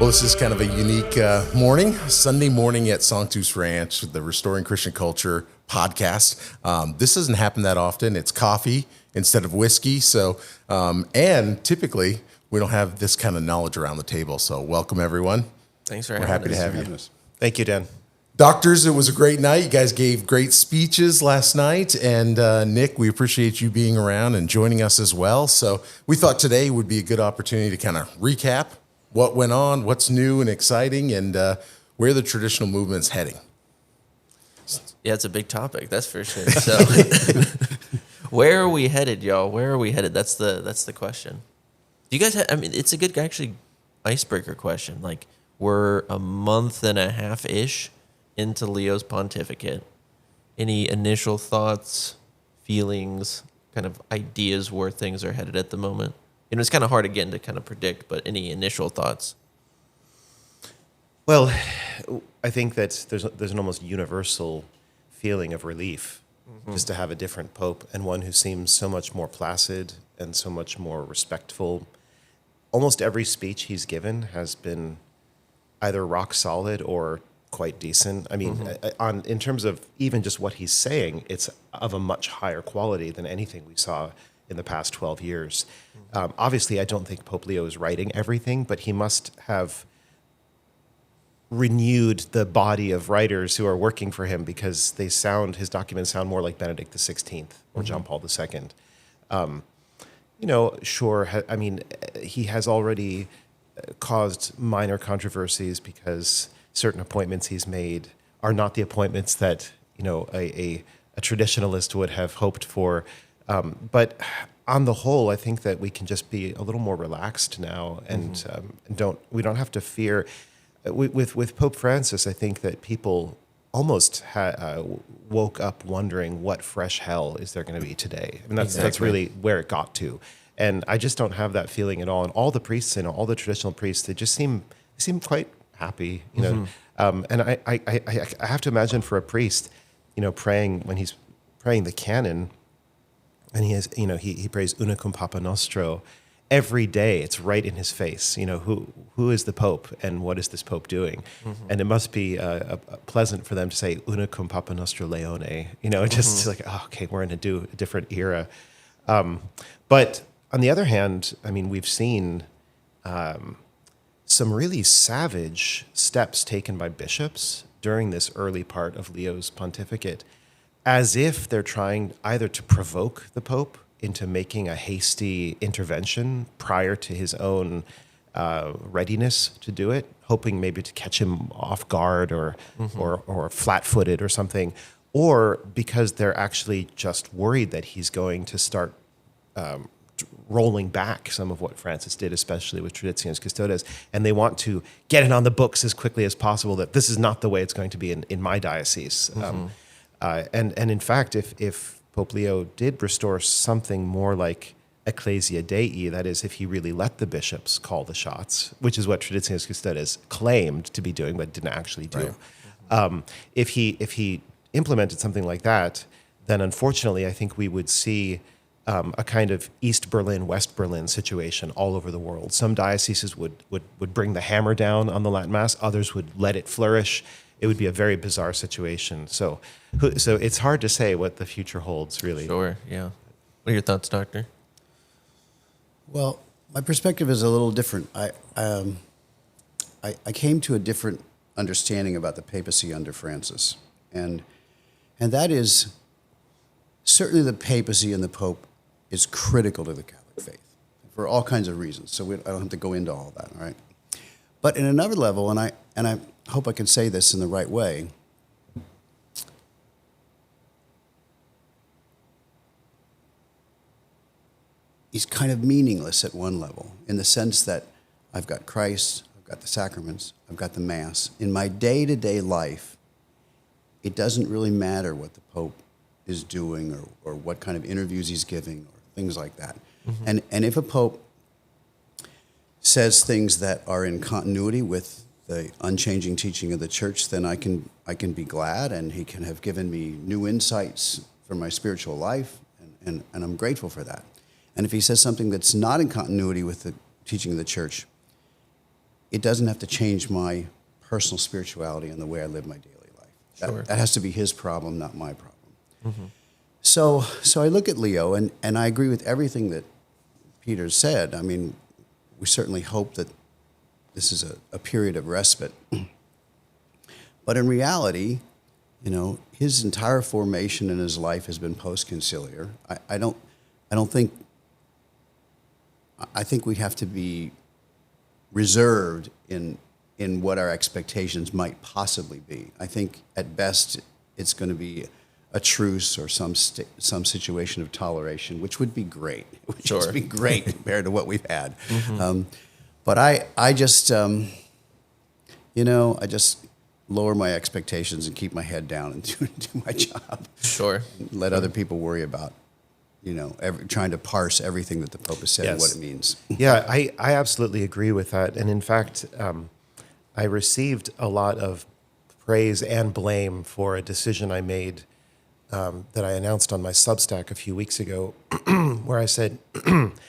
Well, this is kind of a unique morning, Sunday morning at Sanctus Ranch, the Restoring Christian Culture podcast. This doesn't happen that often. It's coffee instead of whiskey. So, and typically we don't have this kind of knowledge around the table. So welcome, everyone. Thanks for We're having happy us. to have you. Thank you, Dan. Doctors, it was a great night. You guys gave great speeches last night. And Nick, we appreciate you being around and joining us as well. So we thought today would be a good opportunity to kind of recap what went on, what's new and exciting, and where the traditional movement's heading. Yeah, it's a big topic, that's for sure. So, where are we headed, y'all? Where are we headed? That's the question. Do you guys have, I mean, it's a good actually icebreaker question. Like, we're a month and a half-ish into Leo's pontificate. Any initial thoughts, feelings, kind of ideas where things are headed at the moment? You know, it's kind of hard again to kind of predict, but any initial thoughts? Well, I think that there's an almost universal feeling of relief just to have a different pope and one who seems so much more placid and so much more respectful. Almost every speech he's given has been either rock solid or quite decent. I mean, in terms of even just what he's saying, it's of a much higher quality than anything we saw in the past 12 years. Obviously, I don't think Pope Leo is writing everything, but he must have renewed the body of writers who are working for him because his documents sound more like Benedict XVI or John Paul II. He has already caused minor controversies because certain appointments he's made are not the appointments that, a traditionalist would have hoped for. But on the whole, I think that we can just be a little more relaxed now, and we don't have to fear. With Pope Francis, I think that people almost woke up wondering what fresh hell is there going to be today. I mean, that's really where it got to, and I just don't have that feeling at all. And all the priests and all the traditional priests, they just seem quite happy, And I have to imagine for a priest, praying when he's praying the canon. And he prays Unicum Papa Nostro every day. It's right in his face. Who is the Pope and what is this Pope doing? And it must be pleasant for them to say Unicum Papa Nostro Leone. Just like, oh, okay, we're in a different era. But on the other hand, I mean, we've seen some really savage steps taken by bishops during this early part of Leo's pontificate, as if they're trying either to provoke the Pope into making a hasty intervention prior to his own readiness to do it, hoping maybe to catch him off guard or flat-footed or something, or because they're actually just worried that he's going to start rolling back some of what Francis did, especially with Traditionis Custodes, and they want to get it on the books as quickly as possible that this is not the way it's going to be in my diocese. And in fact, if Pope Leo did restore something more like Ecclesia Dei, that is, if he really let the bishops call the shots, which is what Traditionis Custodes claimed to be doing but didn't actually do. Right. If he implemented something like that, then unfortunately I think we would see a kind of East Berlin, West Berlin situation all over the world. Some dioceses would bring the hammer down on the Latin Mass, others would let it flourish. It would be a very bizarre situation. So it's hard to say what the future holds, really. Sure, yeah. What are your thoughts, Doctor? Well, my perspective is a little different. I came to a different understanding about the papacy under Francis, and that is certainly the papacy and the Pope is critical to the Catholic faith for all kinds of reasons. So I don't have to go into all that, all right? But in another level, and I hope I can say this in the right way, he's kind of meaningless at one level in the sense that I've got Christ, I've got the sacraments, I've got the Mass. In my day-to-day life, it doesn't really matter what the Pope is doing or what kind of interviews he's giving or things like that. And if a Pope says things that are in continuity with the unchanging teaching of the Church, then I can be glad, and he can have given me new insights for my spiritual life, and I'm grateful for that. And if he says something that's not in continuity with the teaching of the Church, it doesn't have to change my personal spirituality and the way I live my daily life. Sure. That has to be his problem, not my problem. So I look at Leo, and I agree with everything that Peter said. I mean, we certainly hope that this is a period of respite. But in reality, his entire formation in his life has been post-conciliar. I think we have to be reserved in what our expectations might possibly be. I think at best it's going to be a truce or some situation of toleration, which would be great. It would just be great compared to what we've had. But I just, I just lower my expectations and keep my head down and do my job. Sure. Let other people worry about, trying to parse everything that the Pope has said and what it means. Yeah, I absolutely agree with that. And in fact, I received a lot of praise and blame for a decision I made that I announced on my Substack a few weeks ago, where I said,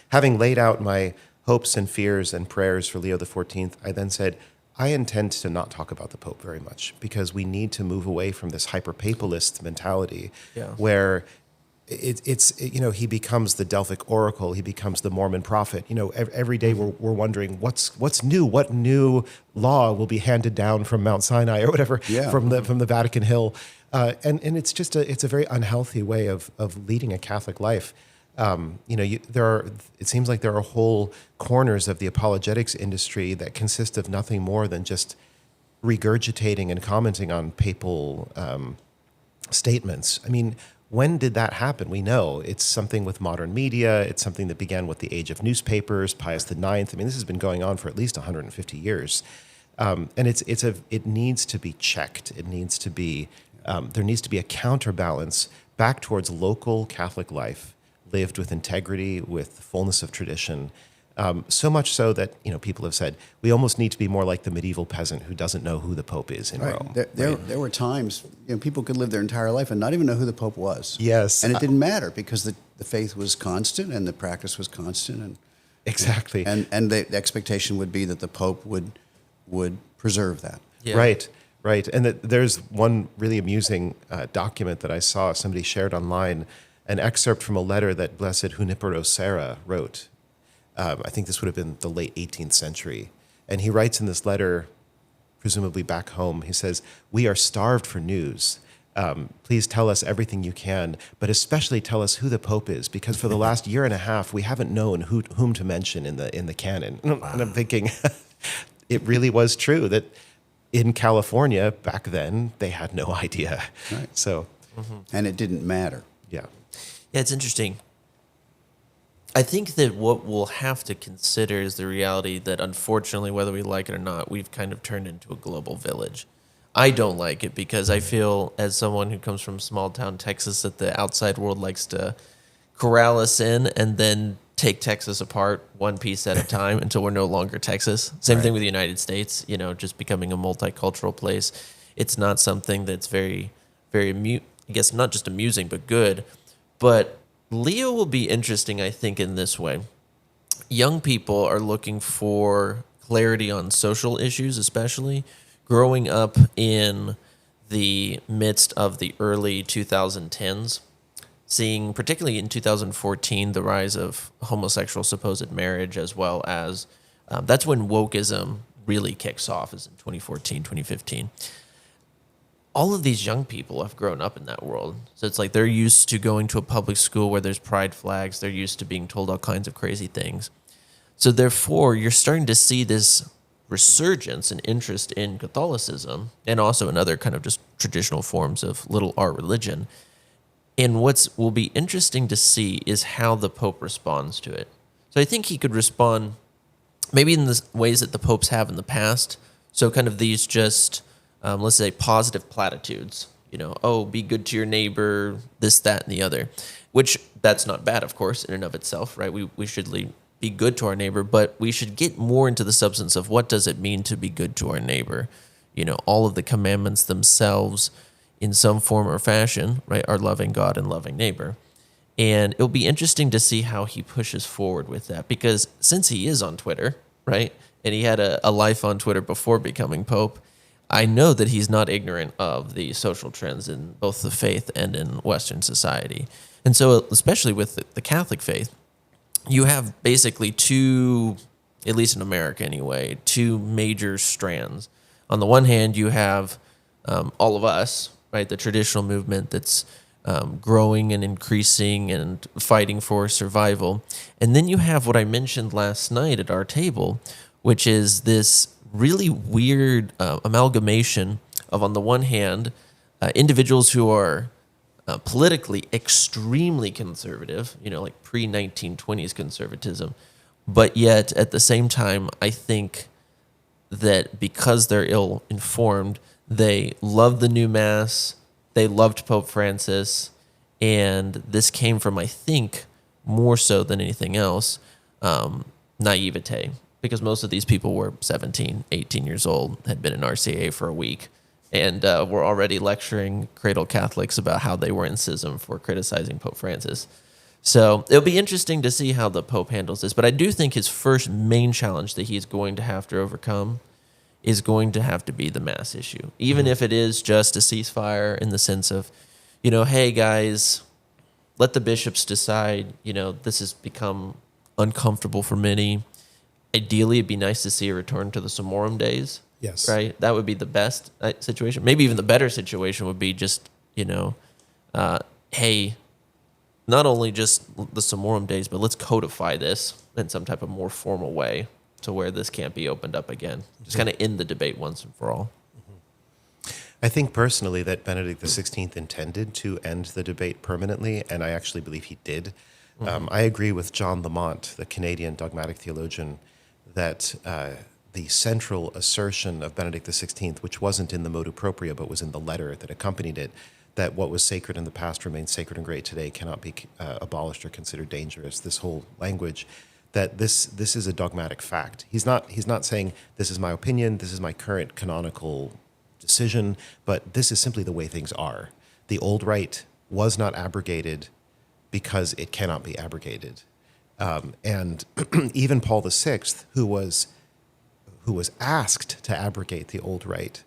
having laid out my hopes and fears and prayers for Leo XIV, I then said, I intend to not talk about the Pope very much because we need to move away from this hyper-papalist mentality where he becomes the Delphic oracle, he becomes the Mormon prophet. Every day we're wondering what's new, what new law will be handed down from Mount Sinai or whatever from the Vatican Hill, and it's just it's a very unhealthy way of leading a Catholic life. It seems like there are whole corners of the apologetics industry that consist of nothing more than just regurgitating and commenting on papal statements. I mean, when did that happen? We know it's something with modern media. It's something that began with the age of newspapers, Pius IX. I mean, this has been going on for at least 150 years, and it needs to be checked. It needs to be there needs to be a counterbalance back towards local Catholic life, lived with integrity, with fullness of tradition. So much so that people have said we almost need to be more like the medieval peasant who doesn't know who the Pope is in Rome. There were times people could live their entire life and not even know who the Pope was. Yes, and it didn't matter because the faith was constant and the practice was constant, and exactly, and the expectation would be that the Pope would preserve that. Yeah. Right, and there's one really amusing document that I saw somebody shared online, an excerpt from a letter that Blessed Junipero Serra wrote. I think this would have been the late 18th century. And he writes in this letter, presumably back home, he says, "We are starved for news. Please tell us everything you can, but especially tell us who the Pope is, because for the last year and a half, we haven't known whom to mention in the canon." And I'm thinking, it really was true that in California back then, they had no idea. Right. So, and it didn't matter. Yeah, it's interesting. I think that what we'll have to consider is the reality that, unfortunately, whether we like it or not, we've kind of turned into a global village. I don't like it because I feel, as someone who comes from small town Texas, that the outside world likes to corral us in and then take Texas apart one piece at a time until we're no longer Texas. Same thing with the United States, just becoming a multicultural place. It's not something that's very, very, I guess not just amusing, but good. But Leo will be interesting, I think, in this way. Young people are looking for clarity on social issues, especially growing up in the midst of the early 2010s, seeing, particularly in 2014, the rise of homosexual supposed marriage, as well as that's when wokeism really kicks off, is in 2014, 2015. All of these young people have grown up in that world. So it's like they're used to going to a public school where there's pride flags. They're used to being told all kinds of crazy things. So therefore, you're starting to see this resurgence and interest in Catholicism and also in other kind of just traditional forms of little r religion. And what will be interesting to see is how the Pope responds to it. So I think he could respond maybe in the ways that the popes have in the past. So kind of these just... let's say positive platitudes, be good to your neighbor, this, that, and the other, which that's not bad, of course, in and of itself, right? We should be good to our neighbor, but we should get more into the substance of what does it mean to be good to our neighbor? All of the commandments themselves in some form or fashion, right, are loving God and loving neighbor. And it'll be interesting to see how he pushes forward with that, because since he is on Twitter, right, and he had a life on Twitter before becoming Pope, I know that he's not ignorant of the social trends in both the faith and in Western society. And so, especially with the Catholic faith, you have basically two, at least in America anyway, two major strands. On the one hand, you have all of us, right, the traditional movement that's growing and increasing and fighting for survival. And then you have what I mentioned last night at our table, which is this really weird amalgamation of, on the one hand, individuals who are politically extremely conservative, like pre-1920s conservatism, but yet at the same time, I think that because they're ill-informed, they love the new Mass, they loved Pope Francis, and this came from, I think, more so than anything else, naivete. Because most of these people were 17, 18 years old, had been in RCA for a week, and were already lecturing cradle Catholics about how they were in schism for criticizing Pope Francis. So it'll be interesting to see how the Pope handles this. But I do think his first main challenge that he's going to have to overcome is going to have to be the Mass issue. Even if it is just a ceasefire in the sense of, hey, guys, let the bishops decide. This has become uncomfortable for many. Ideally, it'd be nice to see a return to the Summorum days. Yes. Right? That would be the best situation. Maybe even the better situation would be just, hey, not only just the Summorum days, but let's codify this in some type of more formal way to where this can't be opened up again. Just kind of end the debate once and for all. I think personally that Benedict XVI intended to end the debate permanently, and I actually believe he did. I agree with John Lamont, the Canadian dogmatic theologian, that the central assertion of Benedict XVI, which wasn't in the motu proprio but was in the letter that accompanied it, that what was sacred in the past remains sacred and great today, cannot be abolished or considered dangerous, this whole language, that this is a dogmatic fact. He's not saying this is my opinion, this is my current canonical decision, but this is simply the way things are. The old rite was not abrogated because it cannot be abrogated. And even Paul VI, who was asked to abrogate the old rite,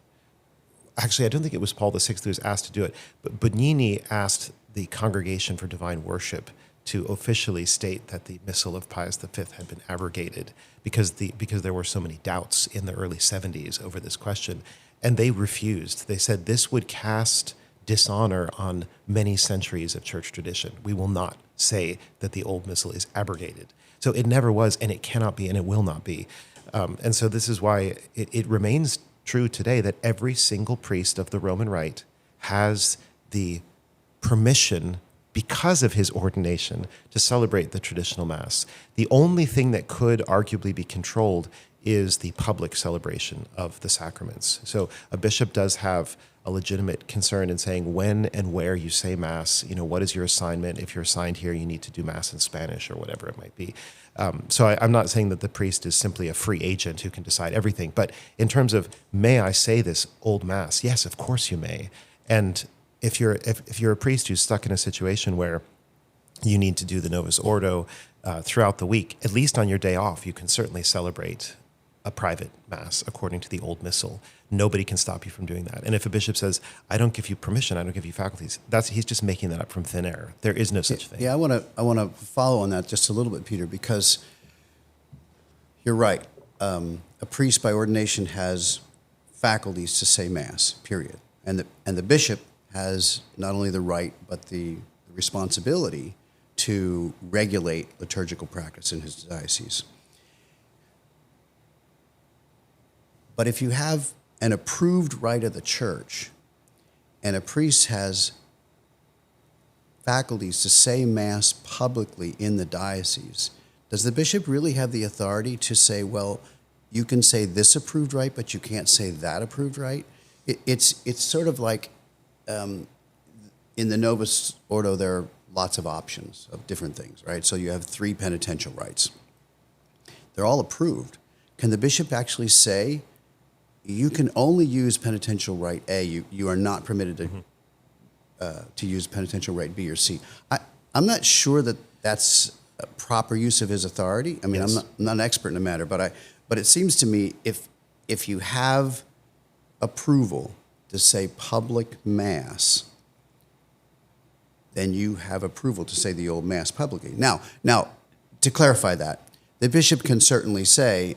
actually, I don't think it was Paul VI who was asked to do it, but Bernini asked the Congregation for Divine Worship to officially state that the Missal of Pius V had been abrogated because there were so many doubts in the early 70s over this question. And they refused. They said this would cast dishonor on many centuries of church tradition. We will not say that the old Missal is abrogated. So it never was, and it cannot be, and it will not be. And so this is why it remains true today that every single priest of the Roman Rite has the permission, because of his ordination, to celebrate the traditional Mass. The only thing that could arguably be controlled is the public celebration of the sacraments. So a bishop does have a legitimate concern in saying when and where you say Mass, what is your assignment? If you're assigned here, you need to do Mass in Spanish or whatever it might be. So I'm not saying that the priest is simply a free agent who can decide everything, but in terms of, may I say this old Mass? Yes, of course you may. And if you're a priest who's stuck in a situation where you need to do the Novus Ordo throughout the week, at least on your day off, you can certainly celebrate a private Mass according to the old Missal. Nobody can stop you from doing that. And if a bishop says, I don't give you permission, I don't give you faculties, he's just making that up from thin air. There is no such thing. Yeah, I want to follow on that just a little bit, Peter, because you're right. A priest by ordination has faculties to say Mass, period. And the bishop has not only the right, but the responsibility to regulate liturgical practice in his diocese. But if you have an approved rite of the church and a priest has faculties to say Mass publicly in the diocese, does the bishop really have the authority to say, well, you can say this approved rite, but you can't say that approved rite? It's sort of like in the Novus Ordo, there are lots of options of different things, right? So you have 3 penitential rites. They're all approved. Can the bishop actually say, you can only use penitential rite A, you are not permitted to use penitential rite B or C? I'm not sure that that's a proper use of his authority. I mean, yes. I'm not an expert in the matter, but But it seems to me if you have approval to say public mass, then you have approval to say the old mass publicly. Now, to clarify that, the bishop can certainly say,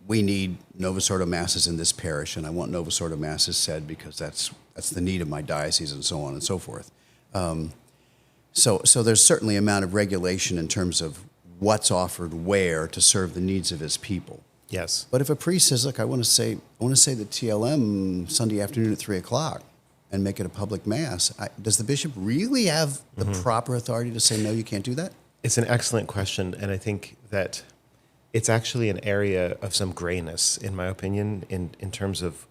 we need Novus Ordo masses in this parish, and I want Novus Ordo masses said because that's the need of my diocese, and so on and so forth. So there's certainly amount of regulation in terms of what's offered where to serve the needs of his people. Yes. But if a priest says, "Look, I want to say the TLM Sunday afternoon at 3:00 and make it a public mass," does the bishop really have the proper authority to say, "No, you can't do that"? It's an excellent question, and I think that it's actually an area of some grayness, in my opinion, in terms of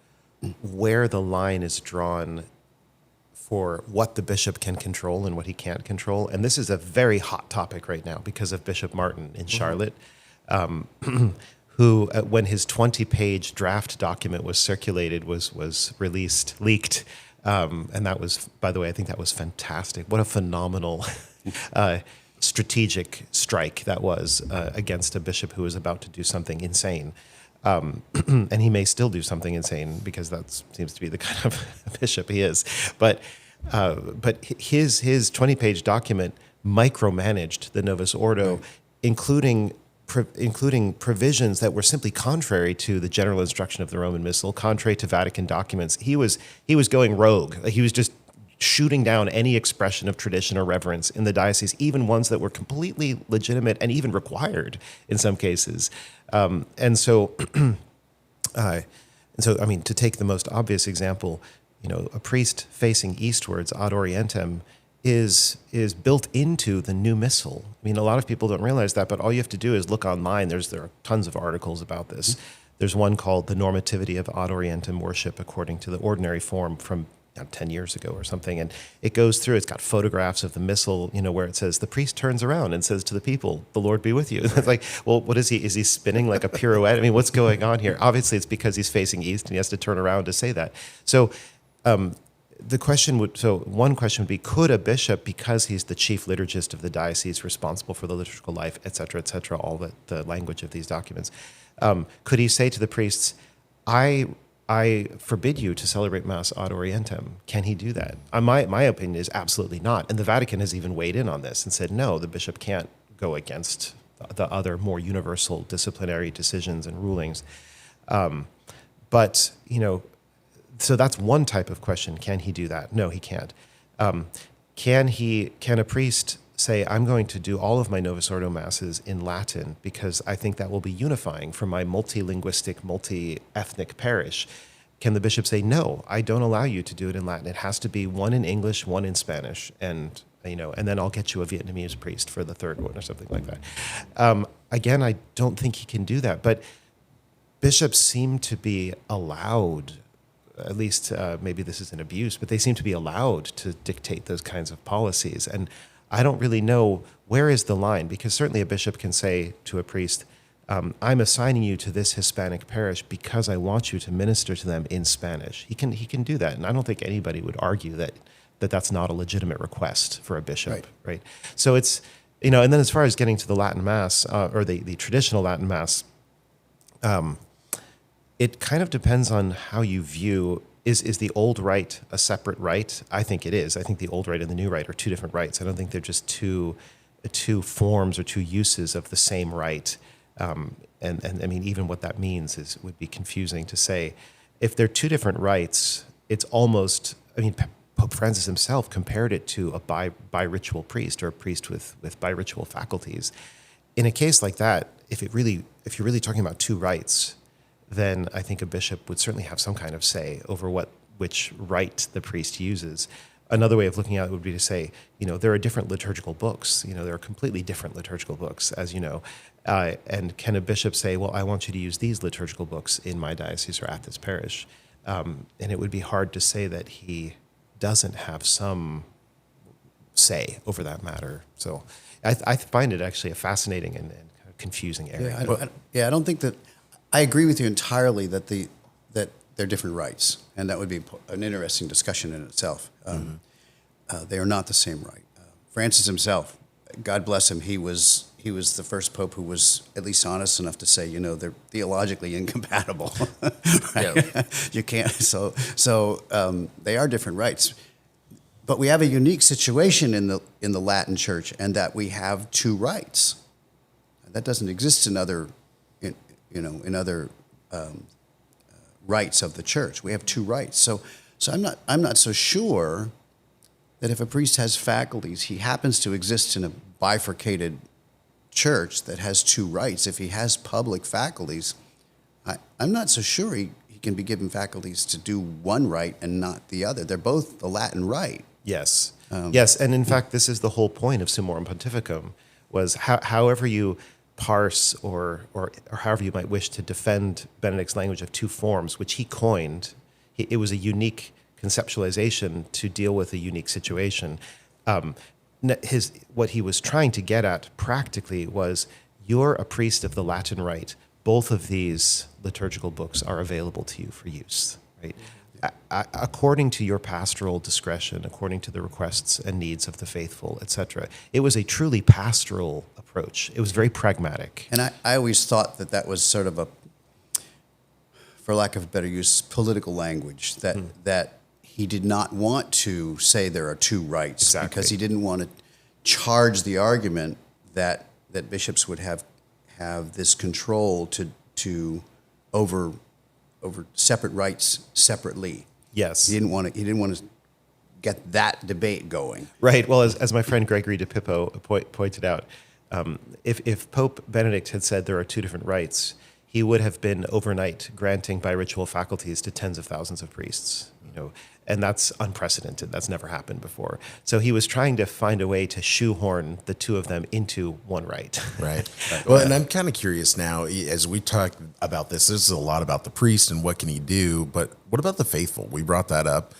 where the line is drawn for what the bishop can control and what he can't control. And this is a very hot topic right now because of Bishop Martin in Charlotte, who, when his 20-page draft document was circulated, was leaked. And that was, by the way, I think that was fantastic. What a phenomenal strategic strike that was against a bishop who was about to do something insane. And he may still do something insane because that seems to be the kind of bishop he is. But his 20-page document micromanaged the Novus Ordo, including provisions that were simply contrary to the general instruction of the Roman Missal, contrary to Vatican documents. He was going rogue. He was just shooting down any expression of tradition or reverence in the diocese, even ones that were completely legitimate and even required in some cases. And so, I mean, to take the most obvious example, a priest facing eastwards ad orientem is built into the new missal. I mean, a lot of people don't realize that, but all you have to do is look online. There are tons of articles about this. There's one called The Normativity of Ad Orientem Worship According to the Ordinary Form from 10 years ago or something. And it goes through, it's got photographs of the missal, where it says, the priest turns around and says to the people, "The Lord be with you." It's like, well, what is he? Is he spinning like a pirouette? I mean, what's going on here? Obviously, it's because he's facing east and he has to turn around to say that. So, one question would be, could a bishop, because he's the chief liturgist of the diocese, responsible for the liturgical life, et cetera, all the language of these documents, could he say to the priests, I forbid you to celebrate Mass ad orientem"? Can he do that? My opinion is absolutely not. And the Vatican has even weighed in on this and said, no, the bishop can't go against the other more universal disciplinary decisions and rulings. So that's one type of question. Can he do that? No, he can't. Can a priest say, I'm going to do all of my Novus Ordo masses in Latin because I think that will be unifying for my multilinguistic, multi-ethnic parish? Can the bishop say, no, I don't allow you to do it in Latin. It has to be one in English, one in Spanish, and then I'll get you a Vietnamese priest for the third one or something like that. Again, I don't think he can do that, but bishops seem to be allowed, at least maybe this is an abuse, but they seem to be allowed to dictate those kinds of policies. And I don't really know where is the line, because certainly a bishop can say to a priest, I'm assigning you to this Hispanic parish because I want you to minister to them in Spanish. He can do that. And I don't think anybody would argue that that's not a legitimate request for a bishop, right? So it's, and then as far as getting to the Latin Mass, or the traditional Latin Mass, it kind of depends on how you view, is the old rite a separate rite? I think it is. I think the old rite and the new rite are two different rites. I don't think they're just two forms or two uses of the same rite. And I mean, even what that means would be confusing to say. If they're two different rites, it's almost, Pope Francis himself compared it to a bi-ritual priest, or a priest with bi-ritual faculties. In a case like that, if you're really talking about two rites, then I think a bishop would certainly have some kind of say over which rite the priest uses. Another way of looking at it would be to say, there are different liturgical books. There are completely different liturgical books, as you know. And can a bishop say, well, I want you to use these liturgical books in my diocese or at this parish? And it would be hard to say that he doesn't have some say over that matter. So I find it actually a fascinating and kind of confusing area. I don't think that. I agree with you entirely that they're different rites, and that would be an interesting discussion in itself. They are not the same rite. Francis himself, God bless him, he was he was the first pope who was at least honest enough to say, they're theologically incompatible. Right? Yeah. You can't. So they are different rites. But we have a unique situation in the Latin Church, and that we have two rites. That doesn't exist in other rites of the Church. We have two rites. So I'm not so sure that if a priest has faculties, he happens to exist in a bifurcated church that has two rites. If he has public faculties, I'm not so sure he can be given faculties to do one rite and not the other. They're both the Latin rite. Yes. Yes, and in fact, this is the whole point of Summorum Pontificum, was however you parse or however you might wish to defend Benedict's language of two forms, which he coined. It was a unique conceptualization to deal with a unique situation. What he was trying to get at practically was, you're a priest of the Latin Rite. Both of these liturgical books are available to you for use, right? According to your pastoral discretion, according to the requests and needs of the faithful, etc. It was a truly pastoral approach. It was very pragmatic. And I always thought that was sort of for lack of a better use, political language, that he did not want to say there are two rights. Exactly. Because he didn't want to charge the argument that bishops would have this control to over separate rights separately. Yes. He didn't want to get that debate going. Right. Well, as my friend Gregory de Pippo pointed out, if Pope Benedict had said there are two different rites, he would have been overnight granting by ritual faculties to tens of thousands of priests, and that's unprecedented. That's never happened before. So he was trying to find a way to shoehorn the two of them into one rite. Right. Well, and I'm kind of curious now, as we talk about this is a lot about the priest and what can he do, but what about the faithful? We brought that up.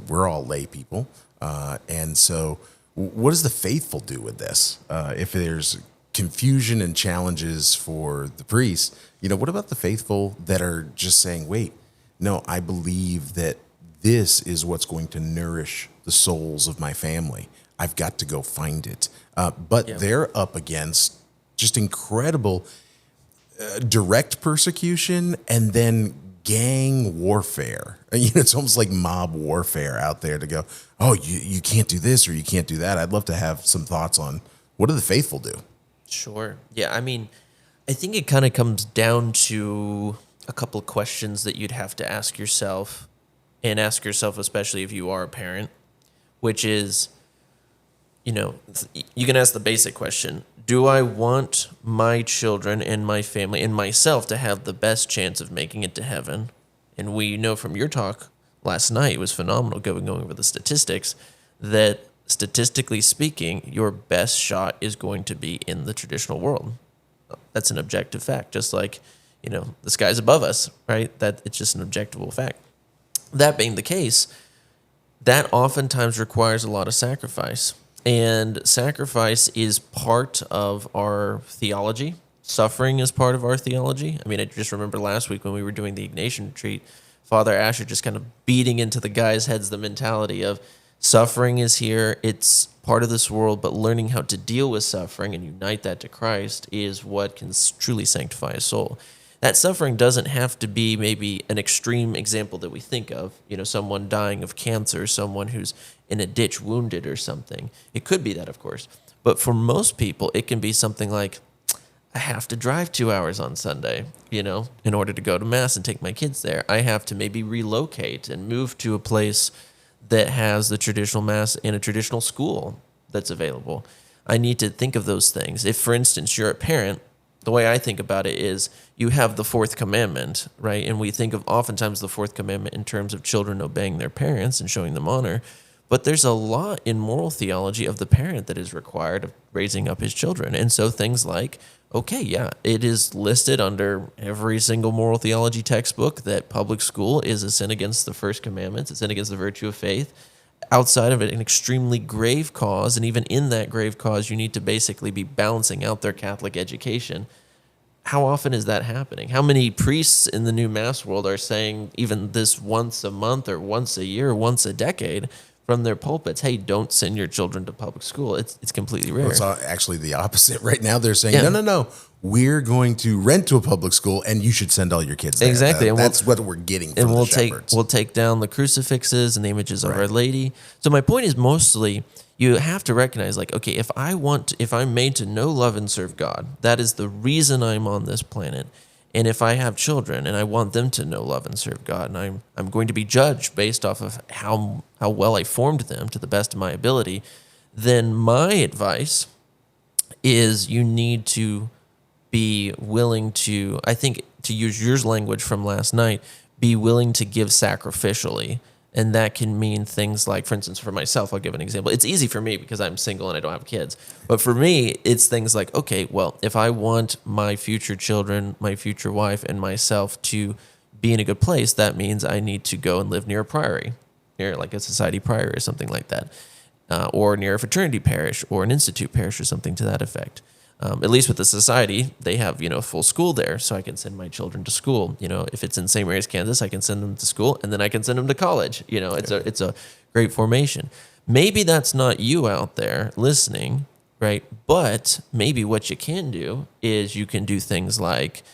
We're all lay people. And so what does the faithful do with this? If there's confusion and challenges for the priest, what about the faithful that are just saying, wait, no, I believe that this is what's going to nourish the souls of my family. I've got to go find it. But they're up against just incredible direct persecution and then gang warfare. It's almost like mob warfare out there to go, oh, you can't do this or you can't do that. I'd love to have some thoughts on what do the faithful do? Sure. Yeah, I think it kind of comes down to a couple of questions that you'd have to ask yourself, and ask yourself especially if you are a parent, which is, you can ask the basic question, do I want my children and my family and myself to have the best chance of making it to heaven? And we know from your talk last night, it was phenomenal going over the statistics, that statistically speaking, your best shot is going to be in the traditional world. That's an objective fact, just like, the sky's above us, right? That it's just an objectable fact. That being the case, that oftentimes requires a lot of sacrifice. And sacrifice is part of our theology. Suffering is part of our theology. I just remember last week when we were doing the Ignatian retreat, Father Asher just kind of beating into the guys' heads the mentality of suffering is here, it's part of this world, but learning how to deal with suffering and unite that to Christ is what can truly sanctify a soul. That suffering doesn't have to be maybe an extreme example that we think of, someone dying of cancer, someone who's in a ditch wounded or something. It could be that, of course. But for most people, it can be something like, I have to drive 2 hours on Sunday, in order to go to Mass and take my kids there. I have to maybe relocate and move to a place that has the traditional Mass in a traditional school that's available. I need to think of those things. If, for instance, you're a parent, the way I think about it is you have the fourth commandment, right? And we think of oftentimes the fourth commandment in terms of children obeying their parents and showing them honor. But there's a lot in moral theology of the parent that is required of raising up his children. And so things like, it is listed under every single moral theology textbook that public school is a sin against the first commandment, a sin against the virtue of faith. Outside of it, an extremely grave cause, and even in that grave cause, you need to basically be balancing out their Catholic education. How often is that happening? How many priests in the new Mass world are saying even this once a month or once a year or once a decade from their pulpits, hey, don't send your children to public school. It's completely rare. Well, it's actually the opposite right now. They're saying, Yeah. no. We're going to rent to a public school, and you should send all your kids there. Exactly. And That's what we're getting from And the shepherds. we'll take down the crucifixes and the images of Our Lady. So my point is mostly you have to recognize, like, okay, if I'm made to know, love, and serve God, that is the reason I'm on this planet. And if I have children and I want them to know, love, and serve God, and I'm going to be judged based off of how well I formed them to the best of my ability, then my advice is you need to be willing to, I think, to use your language from last night, be willing to give sacrificially. And that can mean things like, for instance, for myself, I'll give an example. It's easy for me because I'm single and I don't have kids. But for me, it's things like, okay, well, if I want my future children, my future wife, and myself to be in a good place, that means I need to go and live near a priory, near like a society priory or something like that, or near a fraternity parish or an institute parish or something to that effect. At least with the society, they have, full school there, so I can send my children to school. If it's in St. Mary's, Kansas, I can send them to school, and then I can send them to college. It's a great formation. Maybe that's not you out there listening, right? But maybe what you can do is you can do things like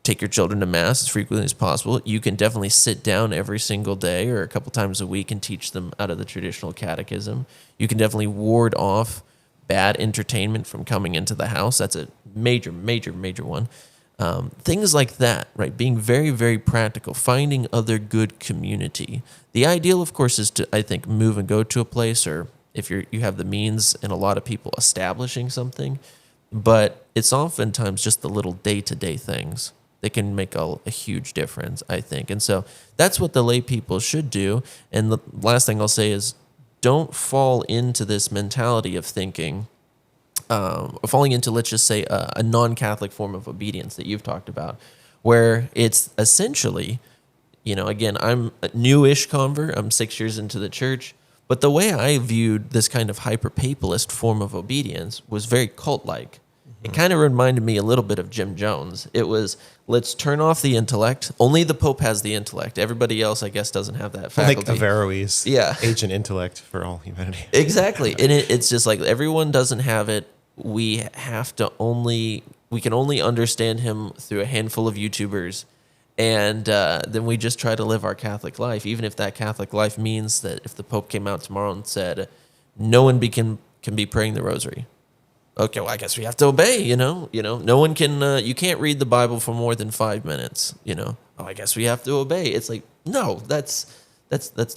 take your children to Mass as frequently as possible. You can definitely sit down every single day or a couple times a week and teach them out of the traditional catechism. You can definitely ward off bad entertainment from coming into the house. That's a major, major, major one. Things like that, right? Being very, very practical, finding other good community. The ideal, of course, is to, I think, move and go to a place, or if you have the means and a lot of people establishing something. But it's oftentimes just the little day-to-day things that can make a huge difference, I think. And so that's what the lay people should do. And the last thing I'll say is, don't fall into this mentality of thinking, falling into, let's just say, a non-Catholic form of obedience that you've talked about, where it's essentially, again, I'm a newish convert. I'm 6 years into the church. But the way I viewed this kind of hyper-papalist form of obedience was very cult-like. It kind of reminded me a little bit of Jim Jones. It was, let's turn off the intellect. Only the Pope has the intellect. Everybody else, I guess, doesn't have that faculty. Like Averroes, agent intellect for all humanity. Exactly. And it's just like everyone doesn't have it. We can only understand him through a handful of YouTubers. And then we just try to live our Catholic life, even if that Catholic life means that if the Pope came out tomorrow and said, no one can be praying the rosary. Okay, well, I guess we have to obey, no one can, you can't read the Bible for more than 5 minutes, Oh, I guess we have to obey. It's like, no, that's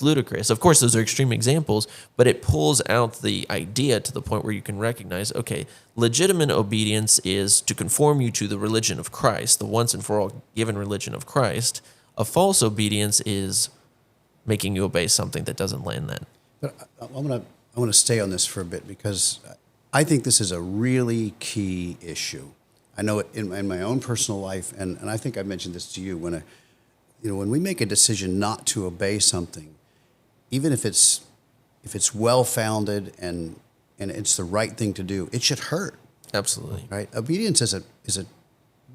ludicrous. Of course, those are extreme examples, but it pulls out the idea to the point where you can recognize, okay, legitimate obedience is to conform you to the religion of Christ, the once and for all given religion of Christ. A false obedience is making you obey something that doesn't land that. But I want to stay on this for a bit because I think this is a really key issue. I know it in my own personal life, and I think I mentioned this to you when we make a decision not to obey something, even if it's well-founded and it's the right thing to do, it should hurt. Absolutely. Right? Obedience is a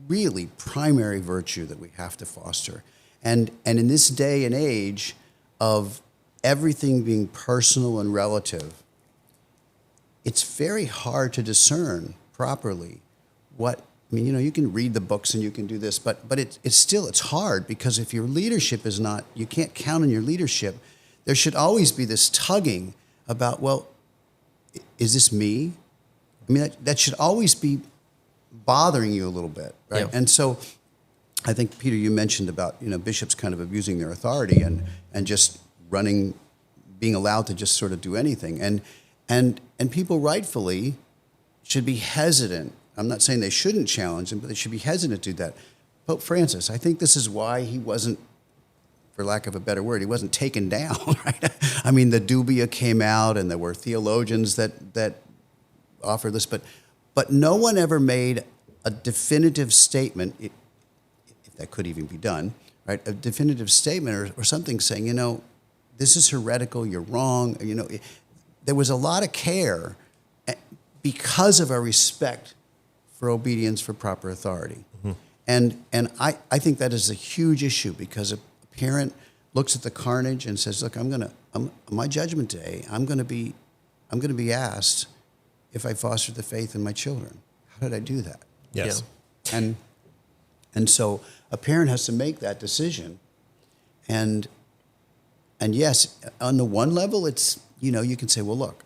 really primary virtue that we have to foster. And in this day and age of everything being personal and relative, it's very hard to discern properly you can read the books and you can do this, but it's hard because if your leadership is not, you can't count on your leadership. There should always be this tugging about, well, is this me? I mean, that should always be bothering you a little bit, right? Yeah. And so I think, Peter, you mentioned about, bishops kind of abusing their authority and just being allowed to just sort of do anything. And people rightfully should be hesitant. I'm not saying they shouldn't challenge them, but they should be hesitant to do that. Pope Francis, I think this is why he wasn't, for lack of a better word, he wasn't taken down, right? I mean, the dubia came out and there were theologians that offered this, but no one ever made a definitive statement, if that could even be done, right? A definitive statement or something saying, this is heretical, you're wrong, there was a lot of care because of our respect for obedience for proper authority. Mm-hmm. And I think that is a huge issue because a parent looks at the carnage and says, "Look, my judgment day. I'm going to be asked if I fostered the faith in my children. How did I do that?" Yes. And so a parent has to make that decision. And yes, on the one level, it's, you can say, well, look,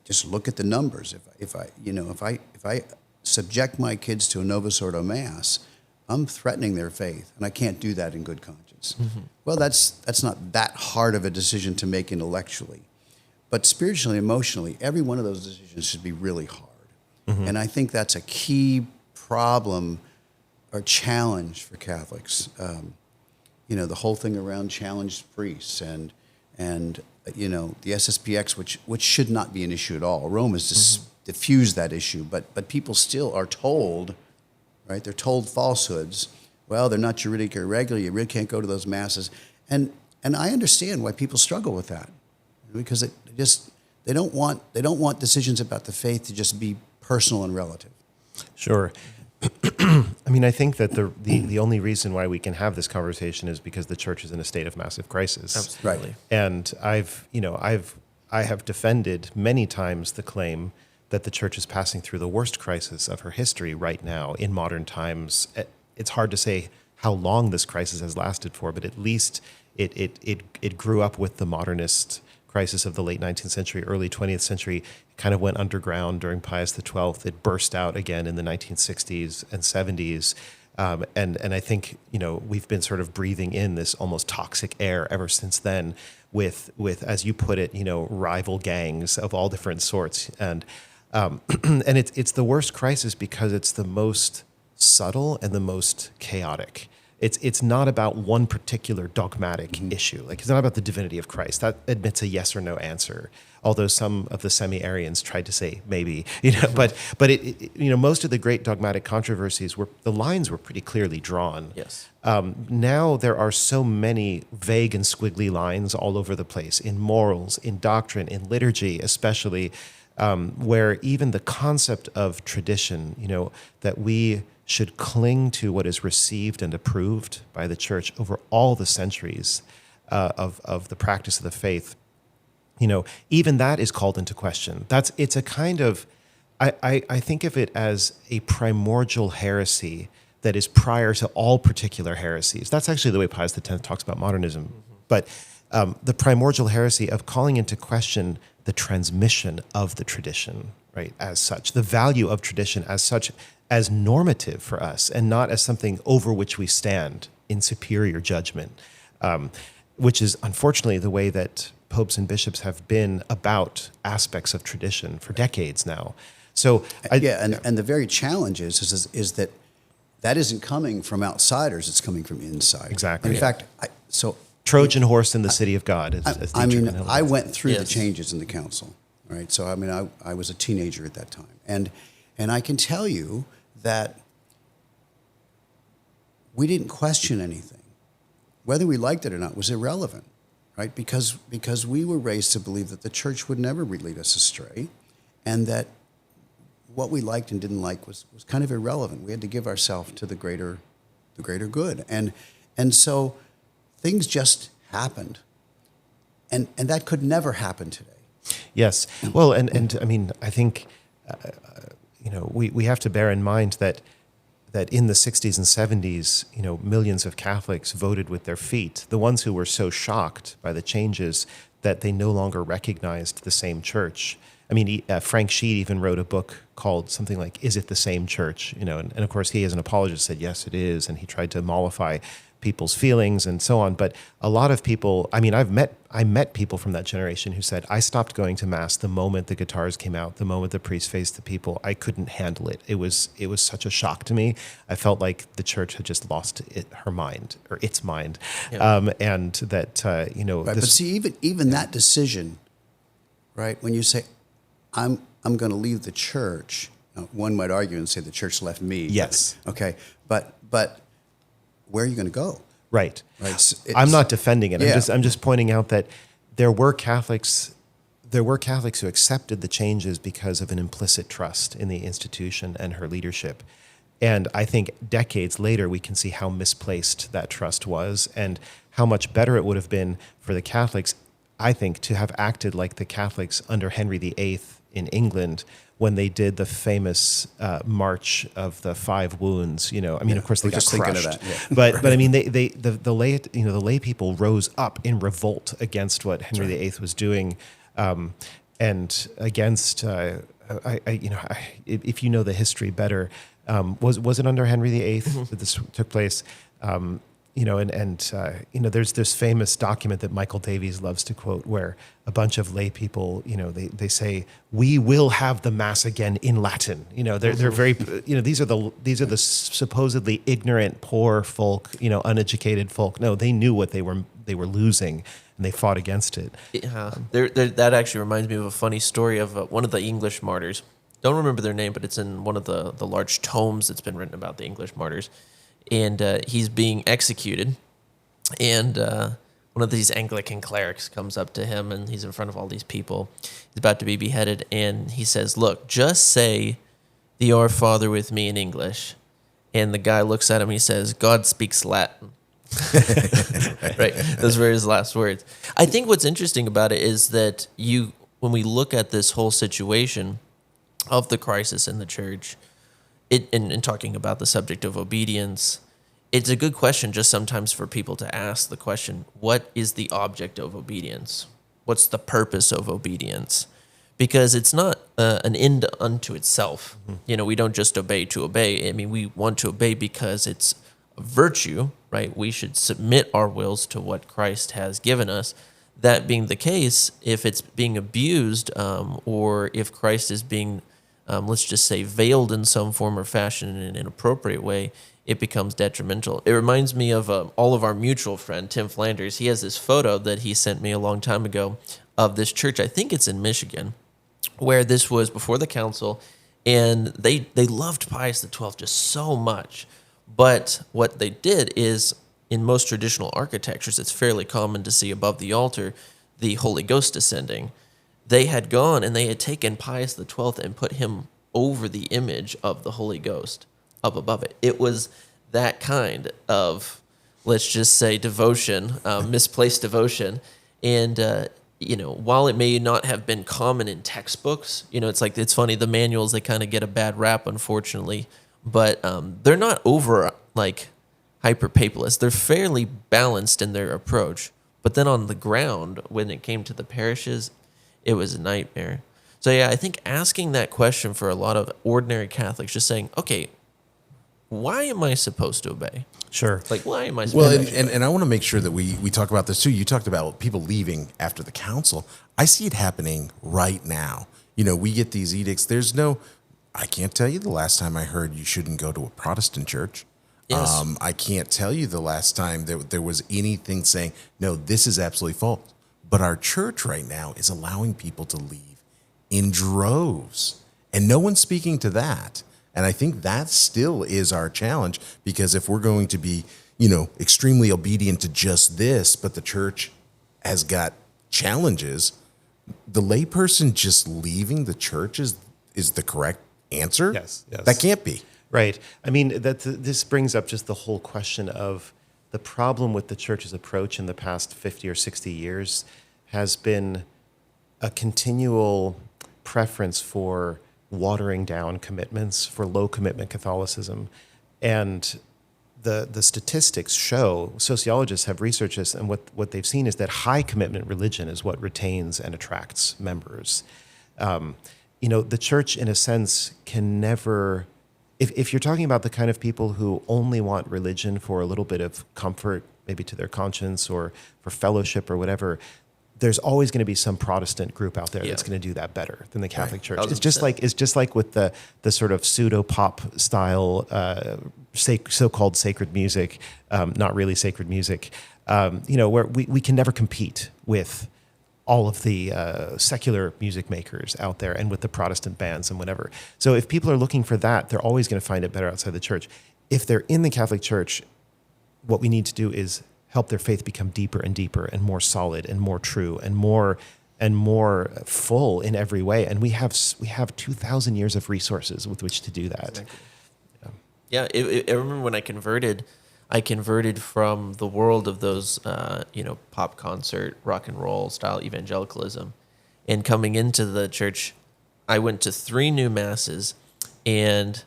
just look at the numbers. If I subject my kids to a Novus Ordo Mass, I'm threatening their faith, and I can't do that in good conscience. Mm-hmm. Well, that's not that hard of a decision to make intellectually. But spiritually, emotionally, every one of those decisions should be really hard. Mm-hmm. And I think that's a key problem or challenge for Catholics. The whole thing around challenged priests and the SSPX, which should not be an issue at all. Rome has just diffused that issue, but people still are told, right? They're told falsehoods. Well, they're not juridic or irregular. You really can't go to those masses. And I understand why people struggle with that, because they don't want decisions about the faith to just be personal and relative. Sure. I mean, I think that the only reason why we can have this conversation is because the church is in a state of massive crisis. Absolutely. Right. And I have defended many times the claim that the church is passing through the worst crisis of her history right now in modern times. It's hard to say how long this crisis has lasted for, but at least it grew up with the modernist crisis of the late 19th century, early 20th century. It kind of went underground during Pius XII. It burst out again in the 1960s and 70s. And I think, we've been sort of breathing in this almost toxic air ever since then with, as you put it, rival gangs of all different sorts. And it's the worst crisis because it's the most subtle and the most chaotic. It's not about one particular dogmatic issue. Like, it's not about the divinity of Christ. That admits a yes or no answer. Although some of the semi-Arians tried to say maybe, but most of the great dogmatic controversies the lines were pretty clearly drawn. Yes. Now there are so many vague and squiggly lines all over the place in morals, in doctrine, in liturgy, especially, where even the concept of tradition, that we should cling to what is received and approved by the church over all the centuries of the practice of the faith, even that is called into question. It's a kind of, I think of it as a primordial heresy that is prior to all particular heresies. That's actually the way Pius X talks about modernism. Mm-hmm. But the primordial heresy of calling into question the transmission of the tradition, right, as such, the value of tradition as such, as normative for us and not as something over which we stand in superior judgment, which is unfortunately the way that popes and bishops have been about aspects of tradition for decades now. So and the very challenge is that isn't coming from outsiders; it's coming from inside. Exactly. In fact, Trojan horse in the city of God. I went through the changes in the council. All right, so I was a teenager at that time, and I can tell you that we didn't question anything. Whether we liked it or not was irrelevant, right? Because we were raised to believe that the church would never lead us astray, and that what we liked and didn't like was kind of irrelevant. We had to give ourselves to the greater good, and so things just happened, and that could never happen today. Yes. Well, and I mean, I think we have to bear in mind that in the 60s and 70s, millions of Catholics voted with their feet. The ones who were so shocked by the changes that they no longer recognized the same church. I mean, Frank Sheed even wrote a book called something like "Is It the Same Church?" And of course he, as an apologist, said yes, it is, and he tried to mollify people's feelings and so on. But a lot of people, I mean, I met people from that generation who said, I stopped going to Mass the moment the guitars came out, the moment the priest faced the people. I couldn't handle it. It was such a shock to me. I felt like the church had just lost her mind, or its mind. Yeah. And that, Right, but see, even that decision, right, when you say, I'm going to leave the church, one might argue and say the church left me. Yes. Okay, but where are you going to go? Right. So I'm not defending it. Yeah. I'm just pointing out that there were Catholics who accepted the changes because of an implicit trust in the institution and her leadership. And I think decades later, we can see how misplaced that trust was and how much better it would have been for the Catholics, I think, to have acted like the Catholics under Henry VIII in England when they did the famous March of the Five Wounds. You know, I mean, of course, they we're got just thinking of crushed. that, yeah. But I mean, the lay people rose up in revolt against what Henry VIII was doing, and against if you know the history better. Was it under Henry VIII that this took place? There's this famous document that Michael Davies loves to quote, where a bunch of lay people, they say, "We will have the Mass again in Latin." They're very, these are the supposedly ignorant, poor folk, uneducated folk. No, they knew what they were losing, and they fought against it. Yeah, that actually reminds me of a funny story of one of the English martyrs. Don't remember their name, but it's in one of the large tomes that's been written about the English martyrs. And he's being executed. And one of these Anglican clerics comes up to him, and he's in front of all these people. He's about to be beheaded, and he says, "Look, just say the Our Father with me in English." And the guy looks at him, and he says, "God speaks Latin." Right? Those were his last words. I think what's interesting about it is that when we look at this whole situation of the crisis in the church, in talking about the subject of obedience, it's a good question just sometimes for people to ask the question, what is the object of obedience? What's the purpose of obedience? Because it's not an end unto itself. Mm-hmm. We don't just obey to obey. I mean, we want to obey because it's a virtue, right? We should submit our wills to what Christ has given us. That being the case, if it's being abused, or if Christ is being let's just say, veiled in some form or fashion in an inappropriate way, it becomes detrimental. It reminds me of all of our mutual friend, Tim Flanders. He has this photo that he sent me a long time ago of this church. I think it's in Michigan, where this was before the council, and they loved Pius XII just so much. But what they did is, in most traditional architectures, it's fairly common to see above the altar the Holy Ghost descending. They had gone and they had taken Pius XII and put him over the image of the Holy Ghost up above it. It was that kind of, let's just say, devotion, misplaced devotion. And, while it may not have been common in textbooks, it's funny, the manuals, they kind of get a bad rap, unfortunately, but they're not over hyper-papalist. They're fairly balanced in their approach. But then on the ground, when it came to the parishes, it was a nightmare. So yeah, I think asking that question for a lot of ordinary Catholics, just saying, okay, why am I supposed to obey? Sure. Why am I supposed to obey? And I want to make sure that we talk about this too. You talked about people leaving after the council. I see it happening right now. We get these edicts. I can't tell you the last time I heard you shouldn't go to a Protestant church. Yes. I can't tell you the last time there was anything saying, no, this is absolutely false. But our church right now is allowing people to leave in droves, and no one's speaking to that. And I think that still is our challenge, because if we're going to be, extremely obedient to just this, but the church has got challenges, the layperson just leaving the church is the correct answer? Yes. That can't be. Right. I mean, this brings up just the whole question of the problem with the church's approach in the past 50 or 60 years has been a continual preference for watering down commitments, for low commitment Catholicism. And the statistics show, sociologists have researched this, and what they've seen is that high commitment religion is what retains and attracts members. The church, in a sense, can never... If you're talking about the kind of people who only want religion for a little bit of comfort, maybe to their conscience or for fellowship or whatever, there's always going to be some Protestant group out there that's going to do that better than the Catholic Church. It's just like with the sort of pseudo pop style so-called sacred music, not really sacred music, where we can never compete with all of the secular music makers out there and with the Protestant bands and whatever. So if people are looking for that, they're always going to find it better outside the church. If they're in the Catholic Church, what we need to do is help their faith become deeper and deeper and more solid and more true and more full in every way. And we have 2,000 years of resources with which to do that. Exactly. Yeah, I remember when I converted from the world of those, pop concert, rock and roll style evangelicalism. And coming into the church, I went to 3 new masses, and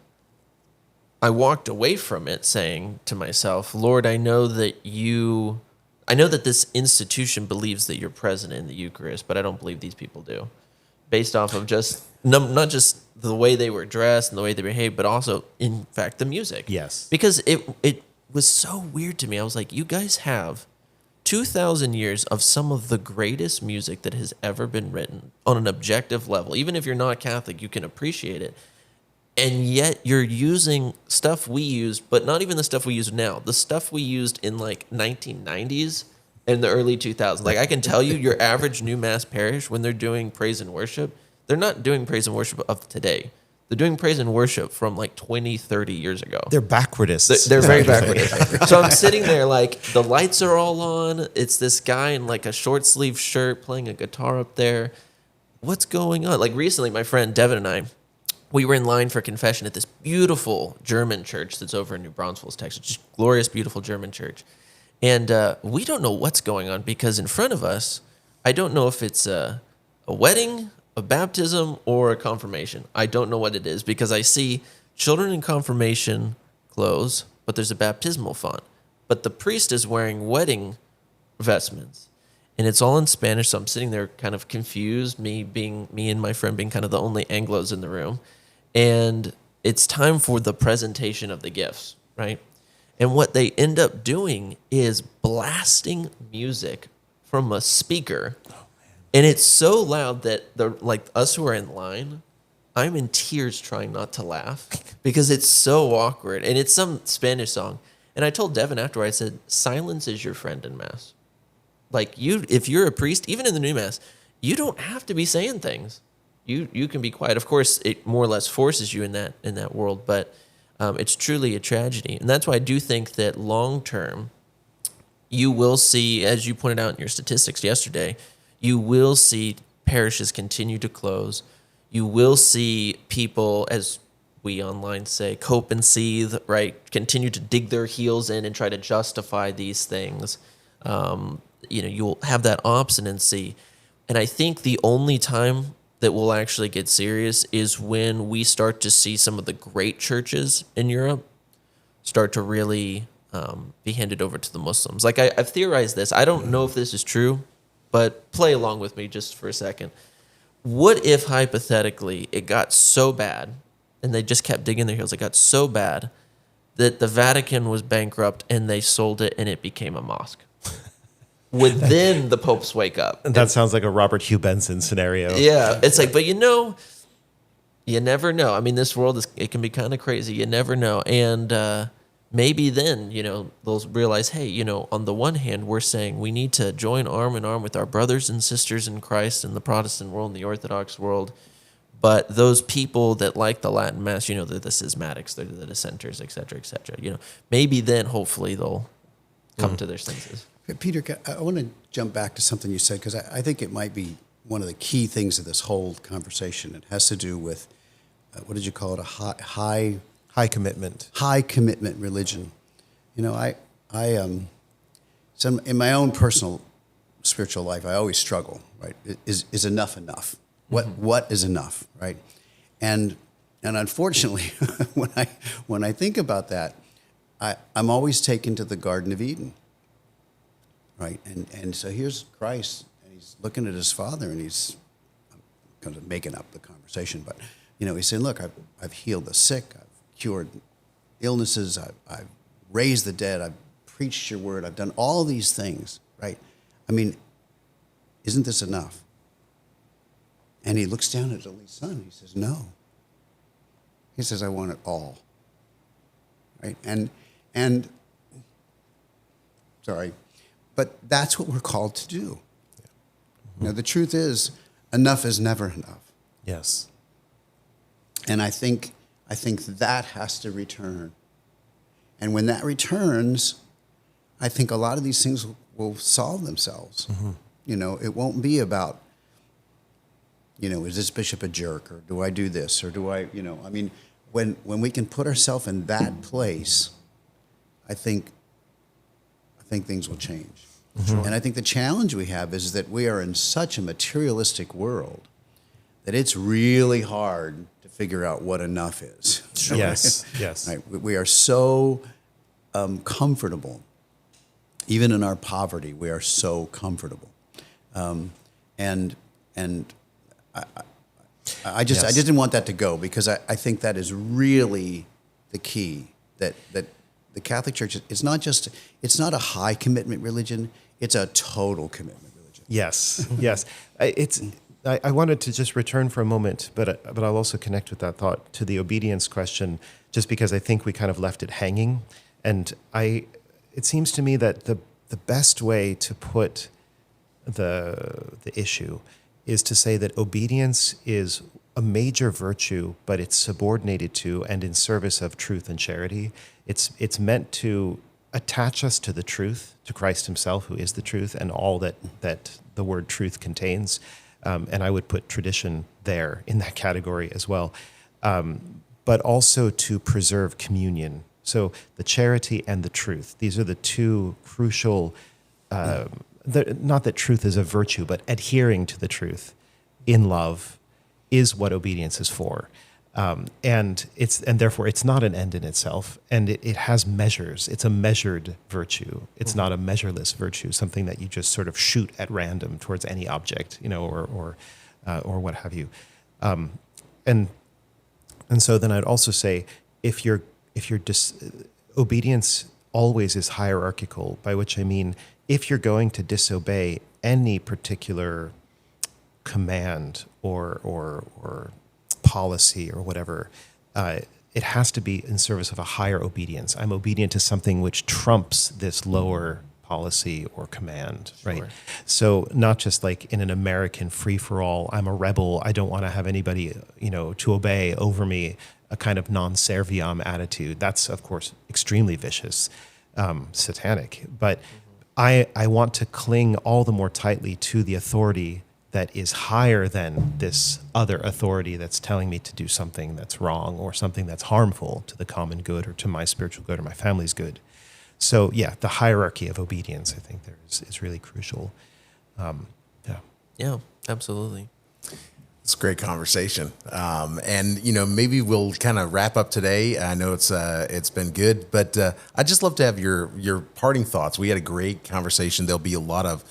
I walked away from it saying to myself, Lord, I know that this institution believes that you're present in the Eucharist, but I don't believe these people do. Based off of just, not just the way they were dressed and the way they behaved, but also, in fact, the music. Yes. Because it was so weird to me. I was like, you guys have 2,000 years of some of the greatest music that has ever been written on an objective level. Even if you're not Catholic, you can appreciate it. And yet you're using stuff we used, but not even the stuff we use now. The stuff we used in like 1990s and the early 2000s. Like I can tell you, your average new mass parish, when they're doing praise and worship, they're not doing praise and worship of today. They're doing praise and worship from like 20, 30 years ago. They're backwardists. They're very backwardist. So I'm sitting there like the lights are all on. It's this guy in like a short sleeve shirt playing a guitar up there. What's going on? Like recently, my friend Devin and I, we were in line for confession at this beautiful German church that's over in New Braunfels, Texas. Just glorious, beautiful German church. And we don't know what's going on because in front of us, I don't know if it's a wedding, a baptism, or a confirmation. I don't know what it is because I see children in confirmation clothes, but there's a baptismal font. But the priest is wearing wedding vestments. And it's all in Spanish, so I'm sitting there kind of confused, me and my friend being kind of the only Anglos in the room. And it's time for the presentation of the gifts, right? And what they end up doing is blasting music from a speaker. And it's so loud that us who are in line, I'm in tears trying not to laugh because it's so awkward. And it's some Spanish song. And I told Devin afterward, I said, silence is your friend in Mass. Like if you're a priest, even in the new Mass, you don't have to be saying things. You can be quiet. Of course, it more or less forces you in that world, but it's truly a tragedy. And that's why I do think that long term, you will see, as you pointed out in your statistics yesterday, you will see parishes continue to close. You will see people, as we online say, cope and seethe, right? Continue to dig their heels in and try to justify these things. You'll have that obstinacy. And I think the only time that will actually get serious is when we start to see some of the great churches in Europe start to really be handed over to the Muslims. Like I've theorized this. I don't know if this is true, but play along with me just for a second. What if hypothetically it got so bad, and they just kept digging their heels, it got so bad that the Vatican was bankrupt and they sold it and it became a mosque? Would then the popes wake up? That sounds like a Robert Hugh Benson scenario. Yeah, it's like, but you never know. I mean, this world it can be kind of crazy. You never know. And maybe then, they'll realize, hey, on the one hand, we're saying we need to join arm in arm with our brothers and sisters in Christ in the Protestant world and the Orthodox world. But those people that like the Latin Mass, they're the schismatics, they're the dissenters, et cetera, et cetera. Maybe then, hopefully, they'll come to their senses. Peter, I want to jump back to something you said because I think it might be one of the key things of this whole conversation. It has to do with, what did you call it, a High commitment. High commitment religion. So in my own personal spiritual life, I always struggle, right? Is enough enough? What is enough, right? And unfortunately, when I think about that, I'm always taken to the Garden of Eden. Right, and so here's Christ, and he's looking at his Father, and he's kind of making up the conversation, but he's saying, "Look, I've healed the sick, I've cured illnesses, I've raised the dead, I've preached your word, I've done all these things." Right? I mean, isn't this enough? And he looks down at his only son, and he says, "No." He says, "I want it all." Right, and sorry. But that's what we're called to do. Mm-hmm. The truth is, enough is never enough. Yes. And I think that has to return. And when that returns, I think a lot of these things will solve themselves. Mm-hmm. It won't be about, is this bishop a jerk, or do I do this, or do I, when we can put ourselves in that place, I think things will change. And I think the challenge we have is that we are in such a materialistic world that it's really hard to figure out what enough is. Yes, yes. Right? We are so comfortable. Even in our poverty, we are so comfortable. And I just didn't want that to go, because I think that is really the key, that the Catholic Church, it's not a high commitment religion, it's a total commitment religion. Yes, yes. I wanted to just return for a moment, but I'll also connect with that thought to the obedience question, just because I think we kind of left it hanging. And it seems to me that the best way to put the issue is to say that obedience is a major virtue, but it's subordinated to and in service of truth and charity. It's meant to attach us to the truth, to Christ himself, who is the truth, and all that the word truth contains. And I would put tradition there in that category as well. But also to preserve communion. So the charity and the truth, these are the two crucial, not that truth is a virtue, but adhering to the truth in love is what obedience is for. And therefore it's not an end in itself, and it has measures. It's a measured virtue. It's not a measureless virtue, something that you just sort of shoot at random towards any object, or what have you. And so then I'd also say, if obedience always is hierarchical, by which I mean, if you're going to disobey any particular command or policy or whatever, it has to be in service of a higher obedience. I'm obedient to something which trumps this lower policy or command, right? Sure. So not just like in an American free-for-all, I'm a rebel, I don't want to have anybody, to obey over me, a kind of non serviam attitude. That's, of course, extremely vicious, satanic. But I want to cling all the more tightly to the authority that is higher than this other authority that's telling me to do something that's wrong or something that's harmful to the common good or to my spiritual good or my family's good. So yeah, the hierarchy of obedience, I think, there is really crucial. Yeah, absolutely. It's a great conversation. And, maybe we'll kind of wrap up today. I know it's been good, but I'd just love to have your parting thoughts. We had a great conversation. There'll be a lot of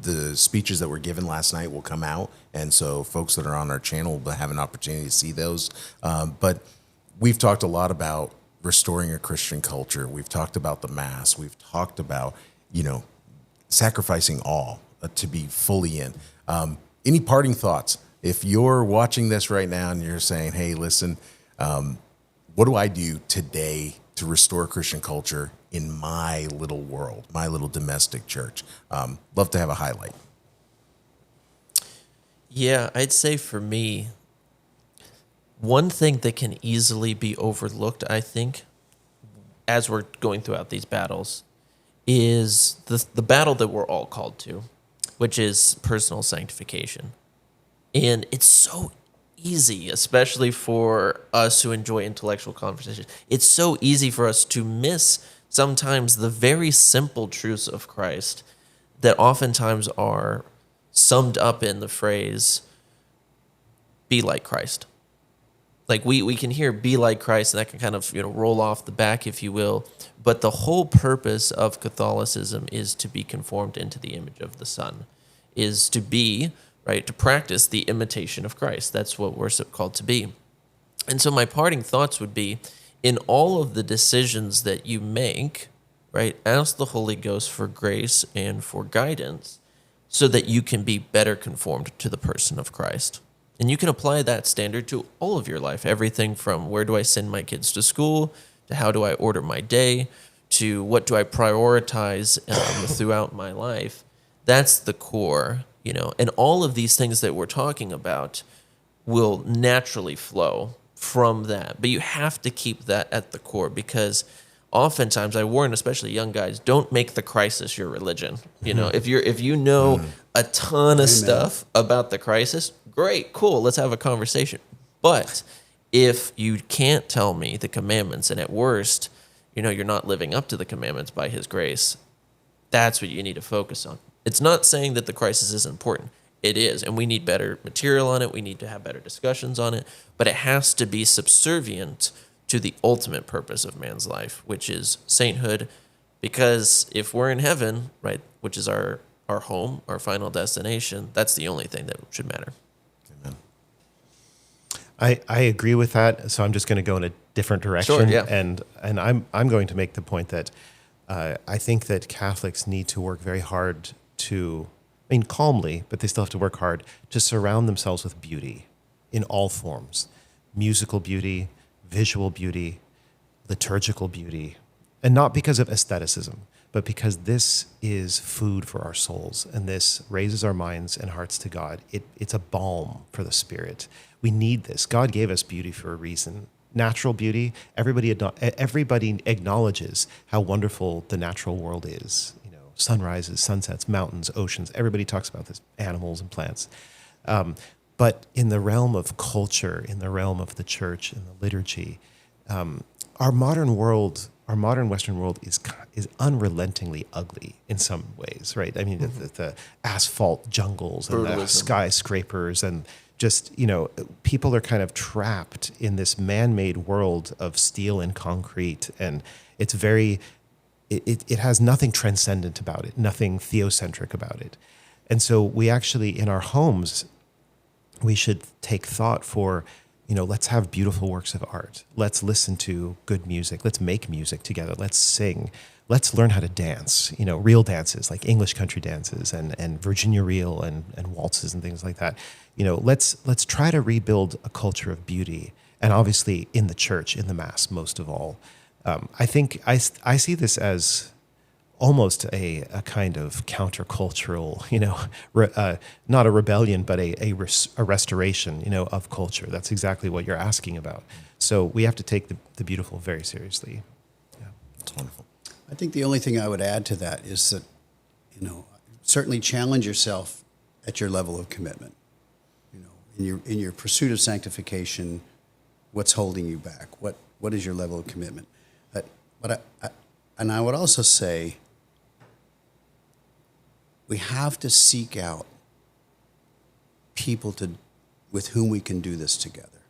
the speeches that were given last night will come out. And so folks that are on our channel will have an opportunity to see those. But we've talked a lot about restoring a Christian culture. We've talked about the Mass. We've talked about, sacrificing all to be fully in. Any parting thoughts? If you're watching this right now and you're saying, hey, listen, what do I do today to restore Christian culture in my little world, my little domestic church? Love to have a highlight. Yeah, I'd say for me, one thing that can easily be overlooked, I think, as we're going throughout these battles, is the battle that we're all called to, which is personal sanctification. And it's so easy, especially for us who enjoy intellectual conversation. It's so easy for us to miss sometimes the very simple truths of Christ that oftentimes are summed up in the phrase, be like Christ. Like we can hear be like Christ, and that can kind of roll off the back, if you will. But the whole purpose of Catholicism is to be conformed into the image of the Son, is to be, right, to practice the imitation of Christ. That's what we're called to be. And so my parting thoughts would be, in all of the decisions that you make, right, ask the Holy Ghost for grace and for guidance so that you can be better conformed to the person of Christ. And you can apply that standard to all of your life, everything from where do I send my kids to school, to how do I order my day, to what do I prioritize throughout my life. That's the core, and all of these things that we're talking about will naturally flow from that. But you have to keep that at the core, because oftentimes, I warn especially young guys, don't make the crisis your religion. If you know a ton of stuff about the crisis, great, cool, let's have a conversation. But If you can't tell me the commandments, and at worst, you're not living up to the commandments by his grace, that's what you need to focus on. It's not saying that the crisis isn't important. It is, and we need better material on it. We need to have better discussions on it, but it has to be subservient to the ultimate purpose of man's life, which is sainthood. Because if we're in heaven, right, which is our home, our final destination, that's the only thing that should matter. Amen. I agree with that. So I'm just going to go in a different direction. Sure, yeah. And I'm going to make the point that I think that Catholics need to work very hard calmly, but they still have to work hard to surround themselves with beauty in all forms: musical beauty, visual beauty, liturgical beauty, and not because of aestheticism, but because this is food for our souls, and this raises our minds and hearts to God. It's a balm for the spirit. We need this. God gave us beauty for a reason. Natural beauty, everybody acknowledges how wonderful the natural world is. Sunrises, sunsets, mountains, oceans. Everybody talks about this, animals and plants. But in the realm of culture, in the realm of the church and the liturgy, our modern Western world is unrelentingly ugly in some ways, right? I mean, the asphalt jungles and the skyscrapers, and just, people are kind of trapped in this man-made world of steel and concrete, and it's very... It has nothing transcendent about it, nothing theocentric about it. And so we actually, in our homes, we should take thought for, let's have beautiful works of art. Let's listen to good music. Let's make music together. Let's sing. Let's learn how to dance, real dances like English country dances and Virginia reel and waltzes and things like that. Let's try to rebuild a culture of beauty. And obviously in the church, in the Mass, most of all. I think I see this as almost a kind of countercultural, not a rebellion, but a restoration, of culture. That's exactly what you're asking about. So we have to take the beautiful very seriously. Yeah, That's wonderful. I think the only thing I would add to that is that, certainly challenge yourself at your level of commitment. In your pursuit of sanctification, what's holding you back? What is your level of commitment? But I would also say we have to seek out people with whom we can do this together.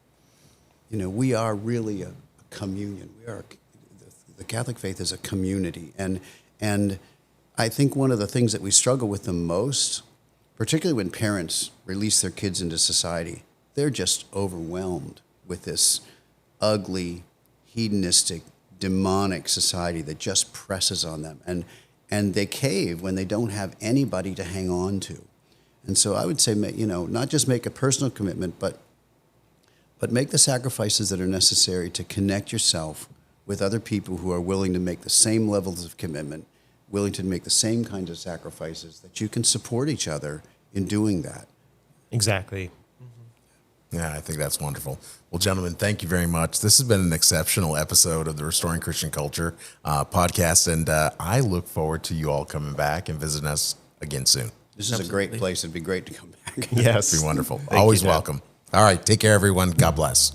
We are really a communion. The Catholic faith is a community, and I think one of the things that we struggle with the most, particularly when parents release their kids into society, they're just overwhelmed with this ugly, hedonistic, demonic society that just presses on them, and they cave when they don't have anybody to hang on to. And so I would say, not just make a personal commitment, but make the sacrifices that are necessary to connect yourself with other people who are willing to make the same levels of commitment, willing to make the same kinds of sacrifices, that you can support each other in doing that. exactly. Yeah, I think that's wonderful. Well, gentlemen, thank you very much. This has been an exceptional episode of the Restoring Christian Culture podcast, and I look forward to you all coming back and visiting us again soon. This is a great place. It'd be great to come back. Yes. It'd be wonderful. Thank Always you, Dan. welcome. All right, take care, everyone. God bless.